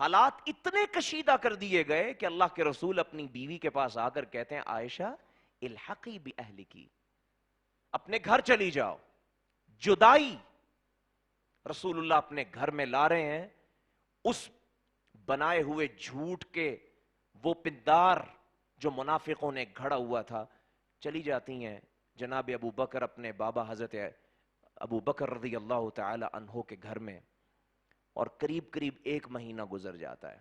حالات اتنے کشیدہ کر دیے گئے کہ اللہ کے رسول اپنی بیوی کے پاس آ کر کہتے ہیں عائشہ الحقی باہلکی، اپنے گھر چلی جاؤ. جدائی رسول اللہ اپنے گھر میں لا رہے ہیں. اس بنائے ہوئے جھوٹ کے وہ پندار جو منافقوں نے گھڑا ہوا تھا، چلی جاتی ہیں جناب ابو بکر اپنے بابا حضرت ابو بکر رضی اللہ تعالی عنہ کے گھر میں، اور قریب قریب 1 مہینہ گزر جاتا ہے.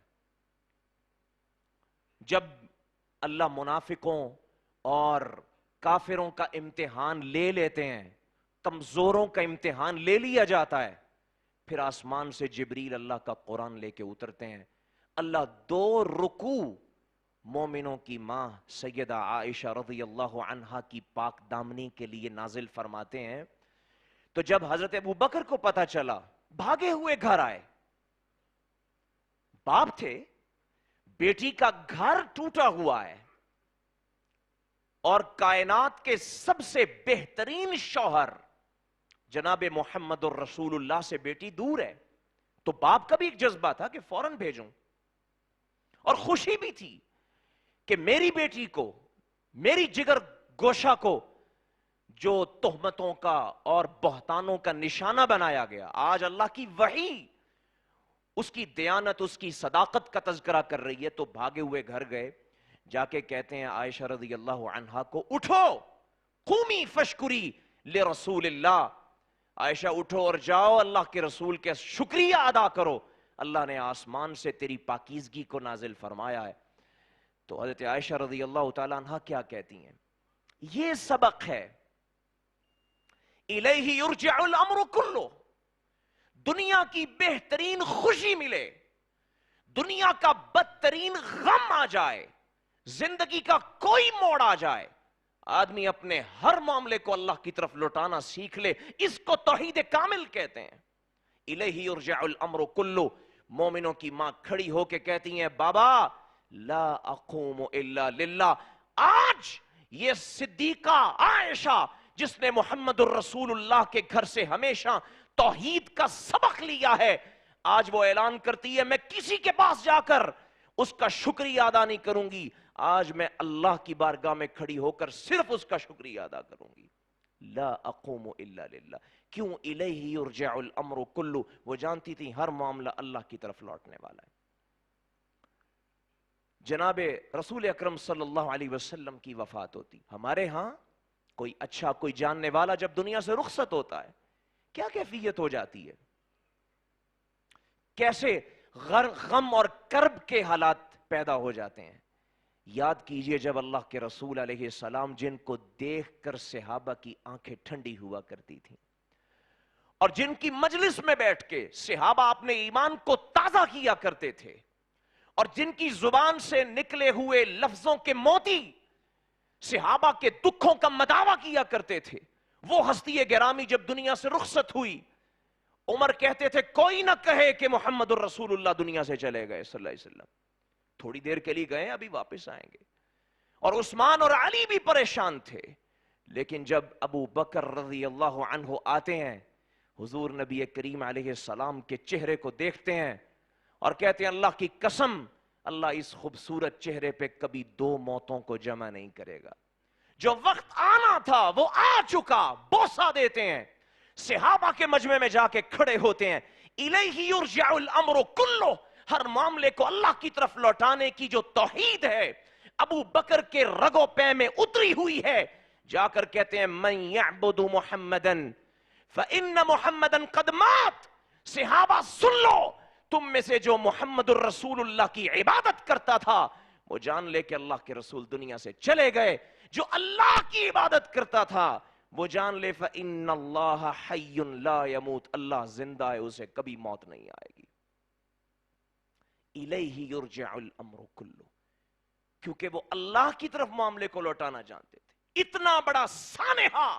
جب اللہ منافقوں اور کافروں کا امتحان لے لیتے ہیں، کمزوروں کا امتحان لے لیا جاتا ہے، پھر آسمان سے جبریل اللہ کا قرآن لے کے اترتے ہیں. اللہ 2 رکوع مومنوں کی ماں سیدہ عائشہ رضی اللہ عنہا کی پاک دامنی کے لیے نازل فرماتے ہیں. تو جب حضرت ابو بکر کو پتا چلا، بھاگے ہوئے گھر آئے. باپ تھے، بیٹی کا گھر ٹوٹا ہوا ہے، اور کائنات کے سب سے بہترین شوہر جناب محمد الرسول اللہ سے بیٹی دور ہے. تو باپ کا بھی ایک جذبہ تھا کہ فوراً بھیجوں، اور خوشی بھی تھی کہ میری بیٹی کو، میری جگر گوشہ کو جو تہمتوں کا اور بہتانوں کا نشانہ بنایا گیا، آج اللہ کی وحی اس کی دیانت، اس کی صداقت کا تذکرہ کر رہی ہے. تو بھاگے ہوئے گھر گئے، جا کے کہتے ہیں عائشہ رضی اللہ عنہا کو اٹھو، قومی فشکری لرسول اللہ، عائشہ اٹھو اور جاؤ اللہ کے رسول کے شکریہ ادا کرو، اللہ نے آسمان سے تیری پاکیزگی کو نازل فرمایا ہے. تو حضرت عائشہ رضی اللہ تعالی عنہا کیا کہتی ہیں؟ یہ سبق ہے، الیہ یرجع الامر کلہ. دنیا کی بہترین خوشی ملے، دنیا کا بدترین غم آ جائے، زندگی کا کوئی موڑ آ جائے، آدمی اپنے ہر معاملے کو اللہ کی طرف لوٹانا سیکھ لے. اس کو توحید کامل کہتے ہیں. الیہ یرجع الامر کلہ. مومنوں کی ماں کھڑی ہو کے کہتی ہیں بابا لا اقوم الا للہ. آج یہ صدیقہ عائشہ جس نے محمد الرسول اللہ کے گھر سے ہمیشہ توحید کا سبق لیا ہے، آج وہ اعلان کرتی ہے میں کسی کے پاس جا کر اس کا شکریہ ادا نہیں کروں گی، آج میں اللہ کی بارگاہ میں کھڑی ہو کر صرف اس کا شکریہ ادا کروں گی. لا اقوم الا للہ. کیوں؟ الیہ یرجع الامر کلہ. وہ جانتی تھی ہر معاملہ اللہ کی طرف لوٹنے والا ہے. جناب رسول اکرم صلی اللہ علیہ وسلم کی وفات ہوتی. ہمارے ہاں کوئی اچھا، کوئی جاننے والا جب دنیا سے رخصت ہوتا ہے، کیا کیفیت ہو جاتی ہے، کیسے غم اور کرب کے حالات پیدا ہو جاتے ہیں. یاد کیجئے جب اللہ کے رسول علیہ السلام جن کو دیکھ کر صحابہ کی آنکھیں ٹھنڈی ہوا کرتی تھیں، اور جن کی مجلس میں بیٹھ کے صحابہ اپنے ایمان کو تازہ کیا کرتے تھے، اور جن کی زبان سے نکلے ہوئے لفظوں کے موتی صحابہ کے دکھوں کا مداوا کیا کرتے تھے، وہ ہستی گرامی جب دنیا سے رخصت ہوئی، عمر کہتے تھے کوئی نہ کہے کہ محمد الرسول اللہ دنیا سے چلے گئے صلی اللہ علیہ وسلم، تھوڑی دیر کے لیے گئے، ابھی واپس آئیں گے. اور عثمان اور علی بھی پریشان تھے. لیکن جب ابو بکر رضی اللہ عنہ آتے ہیں، حضور نبی کریم علیہ السلام کے چہرے کو دیکھتے ہیں اور کہتے ہیں اللہ کی قسم، اللہ اس خوبصورت چہرے پہ کبھی 2 موتوں کو جمع نہیں کرے گا. جو وقت آنا تھا وہ آ چکا. بوسہ دیتے ہیں، صحابہ کے مجمع میں جا کے کھڑے ہوتے ہیں. الیہ یرجع الامر کلہ. ہر معاملے کو اللہ کی طرف لوٹانے کی جو توحید ہے ابو بکر کے رگو پے میں اتری ہوئی ہے. جا کر کہتے ہیں من یعبد محمدا فإن محمدا قد مات. صحابہ سن لو، تم میں سے جو محمد الرسول اللہ کی عبادت کرتا تھا وہ جان لے کہ اللہ کے رسول دنیا سے چلے گئے. جو اللہ کی عبادت کرتا تھا وہ جان لے فإن اللہ حی لا يموت. اللہ زندہ ہے، اسے کبھی موت نہیں آئے گی. الیہ یرجع الامر کلہ. کیونکہ وہ اللہ کی طرف معاملے کو لوٹانا جانتے تھے. اتنا بڑا سانحہ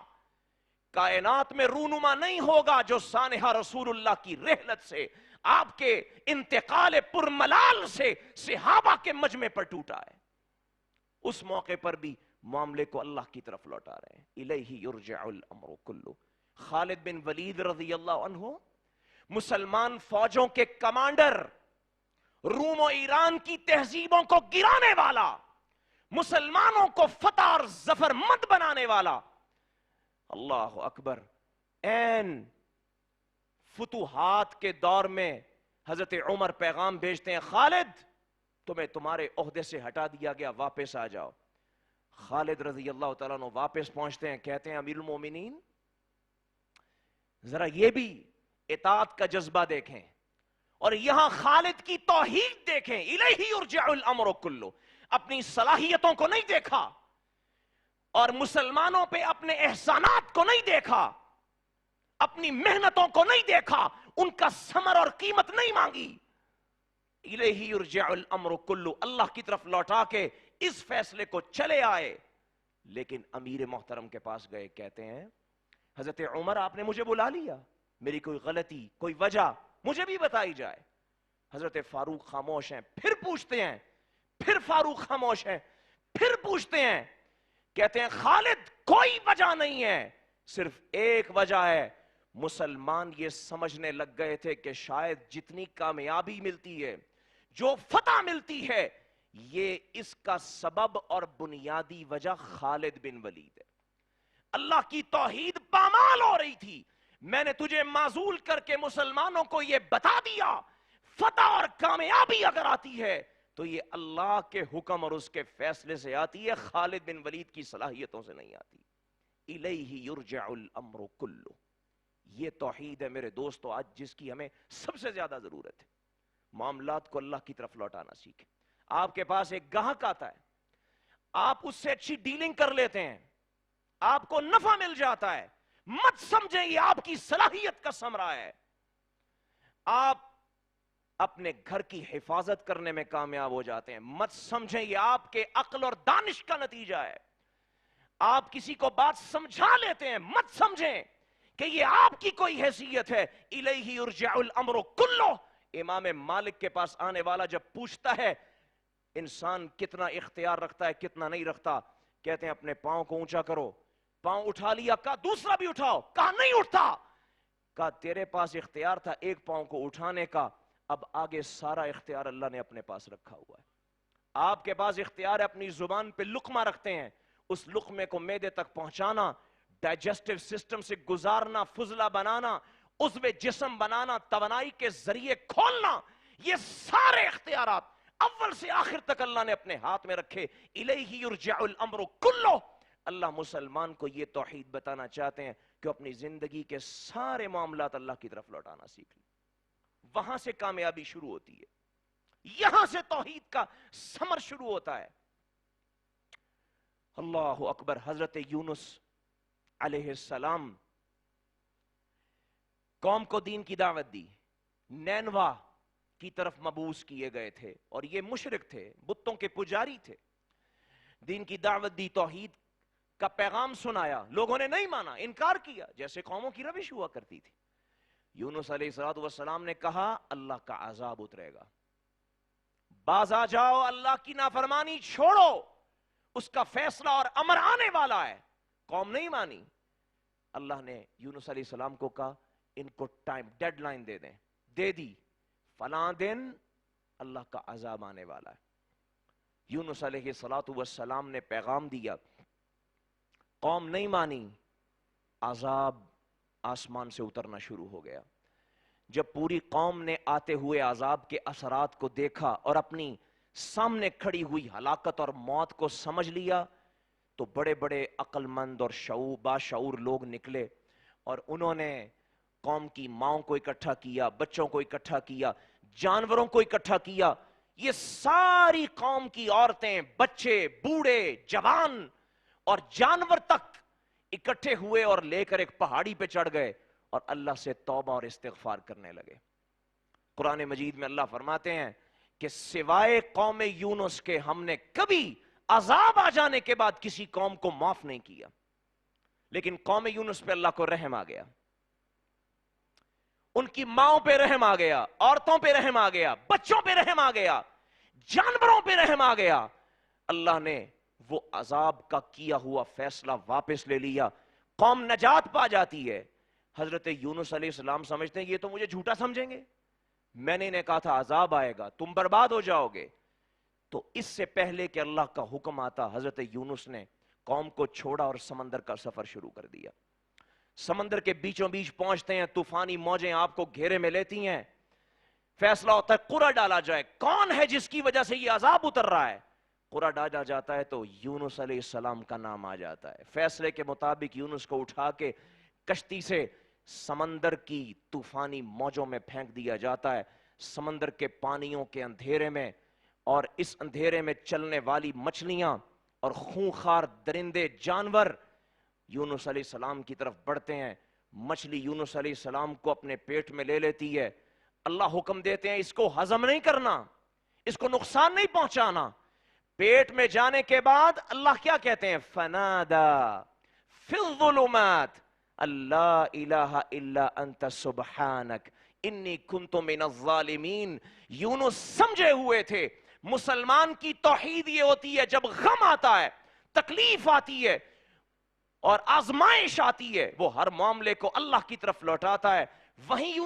کائنات میں رونما نہیں ہوگا جو سانحہ رسول اللہ کی رحلت سے، آپ کے انتقال پرملال سے صحابہ کے مجمع پر ٹوٹا ہے. اس موقع پر بھی معاملے کو اللہ کی طرف لوٹا رہے ہیں. الیہ یرجع الامر کلہ. خالد بن ولید رضی اللہ عنہ مسلمان فوجوں کے کمانڈر، روم و ایران کی تہذیبوں کو گرانے والا، مسلمانوں کو فتح اور ظفر مند بنانے والا. اللہ اکبر. این فتوحات کے دور میں حضرت عمر پیغام بھیجتے ہیں، خالد تمہیں تمہارے عہدے سے ہٹا دیا گیا، واپس آ جاؤ. خالد رضی اللہ تعالیٰ عنہ واپس پہنچتے ہیں، کہتے ہیں امیر المومنین ذرا یہ بھی اطاعت کا جذبہ دیکھیں، اور یہاں خالد کی توحید دیکھیں. الیہ یرجع الامر کلہ. اپنی صلاحیتوں کو نہیں دیکھا اور مسلمانوں پہ اپنے احسانات کو نہیں دیکھا، اپنی محنتوں کو نہیں دیکھا، ان کا ثمر اور قیمت نہیں مانگی. الیہ یرجع الامر کلہ، اللہ کی طرف لوٹا کے اس فیصلے کو چلے آئے. لیکن امیر محترم کے پاس گئے، کہتے ہیں حضرت عمر آپ نے مجھے بلا لیا، میری کوئی غلطی کوئی وجہ مجھے بھی بتائی جائے. حضرت فاروق خاموش ہیں، پھر پوچھتے ہیں، پھر فاروق خاموش ہیں، پھر پوچھتے ہیں. کہتے ہیں خالد کوئی وجہ نہیں ہے، صرف ایک وجہ ہے. مسلمان یہ سمجھنے لگ گئے تھے کہ شاید جتنی کامیابی ملتی ہے، جو فتح ملتی ہے، یہ اس کا سبب اور بنیادی وجہ خالد بن ولید ہے. اللہ کی توحید پامال ہو رہی تھی. میں نے تجھے معزول کر کے مسلمانوں کو یہ بتا دیا، فتح اور کامیابی اگر آتی ہے تو یہ اللہ کے حکم اور اس کے فیصلے سے آتی ہے، خالد بن ولید کی صلاحیتوں سے نہیں آتی. الیہ یرجع الامر کلہ. یہ توحید ہے میرے دوستو آج جس کی ہمیں سب سے زیادہ ضرورت ہے. معاملات کو اللہ کی طرف لوٹانا سیکھیں. آپ کے پاس ایک گاہک آتا ہے، آپ اس سے اچھی ڈیلنگ کر لیتے ہیں، آپ کو نفع مل جاتا ہے، مت سمجھیں یہ آپ کی صلاحیت کا ثمرہ ہے. آپ اپنے گھر کی حفاظت کرنے میں کامیاب ہو جاتے ہیں، مت سمجھیں یہ آپ کے عقل اور دانش کا نتیجہ ہے. آپ کسی کو بات سمجھا لیتے ہیں، مت سمجھیں کہ یہ آپ کی کوئی حیثیت ہے. الیہ یرجع الامر کلہ. امام مالک کے پاس آنے والا جب پوچھتا ہے انسان کتنا اختیار رکھتا ہے کتنا نہیں رکھتا، کہتے ہیں اپنے پاؤں کو اونچا کرو. پاؤں اٹھا لیا، کہا دوسرا بھی اٹھاؤ، کہا نہیں اٹھتا. کہا تیرے پاس اختیار تھا ایک پاؤں کو اٹھانے کا، اب آگے سارا اختیار اللہ نے اپنے پاس رکھا ہوا ہے. آپ کے پاس اختیار ہے اپنی زبان پہ لقمہ رکھتے ہیں، اس لقمے کو معدے تک پہنچانا، ڈائجسٹو سسٹم سے گزارنا، فضلہ بنانا، عضو جسم بنانا، توانائی کے ذریعے کھولنا، یہ سارے اختیارات اول سے آخر تک اللہ نے اپنے ہاتھ میں رکھے. الیہ یرجع الامر کلہ. اللہ مسلمان کو یہ توحید بتانا چاہتے ہیں کہ اپنی زندگی کے سارے معاملات اللہ کی طرف لوٹانا سیکھ لیں. وہاں سے کامیابی شروع ہوتی ہے، یہاں سے توحید کا ثمر شروع ہوتا ہے. اللہ اکبر. حضرت یونس علیہ السلام قوم کو دین کی دعوت دی، نینوا کی طرف مبعوث کیے گئے تھے، اور یہ مشرک تھے، بتوں کے پجاری تھے. دین کی دعوت دی، توحید کا پیغام سنایا، لوگوں نے نہیں مانا، انکار کیا، جیسے قوموں کی روش ہوا کرتی تھی. یونس علیہ السلام نے کہا اللہ کا عذاب اترے گا، باز آ جاؤ، اللہ کی نافرمانی چھوڑو، اس کا فیصلہ اور امر آنے والا ہے. قوم نہیں مانی. اللہ نے یونس علیہ السلام کو کہا ان کو ٹائم ڈیڈ لائن دے دیں، دے دی، فلاں دن اللہ کا عذاب آنے والا ہے. یونس علیہ السلام نے پیغام دیا، قوم نہیں مانی، عذاب آسمان سے اترنا شروع ہو گیا. جب پوری قوم نے آتے ہوئے عذاب کے اثرات کو دیکھا اور اپنی سامنے کھڑی ہوئی ہلاکت اور موت کو سمجھ لیا، تو بڑے بڑے عقل مند اور باشعور لوگ نکلے، اور انہوں نے قوم کی ماؤں کو اکٹھا کیا، بچوں کو اکٹھا کیا، جانوروں کو اکٹھا کیا. یہ ساری قوم کی عورتیں، بچے، بوڑھے، جوان اور جانور تک اکٹھے ہوئے اور لے کر ایک پہاڑی پہ چڑھ گئے اور اللہ سے توبہ اور استغفار کرنے لگے. قرآن مجید میں اللہ فرماتے ہیں کہ سوائے قوم یونس کے ہم نے کبھی عذاب آ جانے کے بعد کسی قوم کو معاف نہیں کیا. لیکن قوم یونس پہ اللہ کو رحم آ گیا، ان کی ماؤں پہ رحم آ گیا، عورتوں پہ رحم آ گیا، بچوں پہ رحم آ گیا، جانوروں پہ رحم آ گیا. اللہ نے وہ عذاب کا کیا ہوا فیصلہ واپس لے لیا، قوم نجات پا جاتی ہے. حضرت یونس علیہ السلام سمجھتے ہیں یہ تو مجھے جھوٹا سمجھیں گے، میں نے انہیں کہا تھا عذاب آئے گا، تم برباد ہو جاؤ گے۔ تو اس سے پہلے کہ اللہ کا حکم آتا، حضرت یونس نے قوم کو چھوڑا اور سمندر کا سفر شروع کر دیا۔ سمندر کے بیچوں بیچ پہنچتے ہیں، طوفانی موجیں آپ کو گھیرے میں لیتی ہیں، فیصلہ ہوتا ہے قرعہ ڈالا جائے، کون ہے جس کی وجہ سے یہ عذاب اتر رہا ہے؟ قرعہ ڈالا جاتا ہے تو یونس علیہ السلام کا نام آ جاتا ہے۔ فیصلے کے مطابق یونس کو اٹھا کے کشتی سے سمندر کی طوفانی موجوں میں پھینک دیا جاتا ہے، سمندر کے پانیوں کے اندھیرے میں، اور اس اندھیرے میں چلنے والی مچھلیاں اور خونخوار درندے جانور یونس علیہ السلام کی طرف بڑھتے ہیں۔ مچھلی یونس علیہ السلام کو اپنے پیٹ میں لے لیتی ہے، اللہ حکم دیتے ہیں اس کو ہضم نہیں کرنا، اس کو نقصان نہیں پہنچانا۔ پیٹ میں جانے کے بعد اللہ کیا کہتے ہیں؟ فنادا فی الظلمات اللہ الہ الا انت سبحانک انی کنت من الظالمین۔ یونس سمجھے ہوئے تھے مسلمان کی توحید یہ ہوتی ہے جب غم آتا ہے، تکلیف آتی ہے اور آزمائش آتی ہے، وہ ہر معاملے کو اللہ کی طرف لوٹاتا ہے۔ وہیں